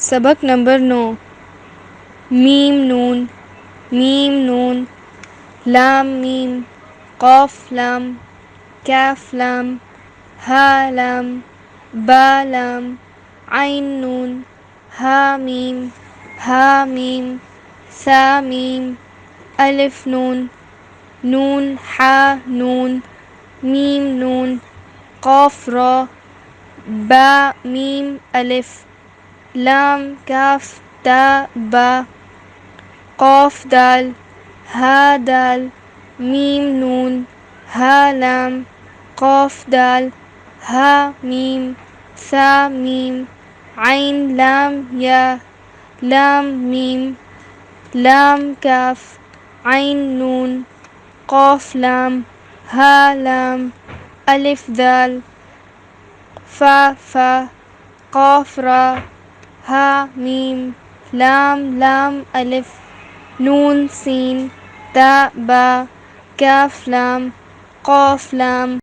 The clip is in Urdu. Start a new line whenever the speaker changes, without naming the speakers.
سبق نمبر 9 میم نون لام میم قاف لام کاف لام ہا لام با لام عین نون ہا میم سا میم الف نون ہا نون میم نون قاف را با میم الف لام کاف تا با قاف دال ہا دال میم نون ہا لام قاف دال ہا میم سا میم عین لام یا لام میم لام کاف عین نون قاف لام ہا لام الف دال فا قاف را ہا میم لام الف نون سین تا با کاف لام قاف لام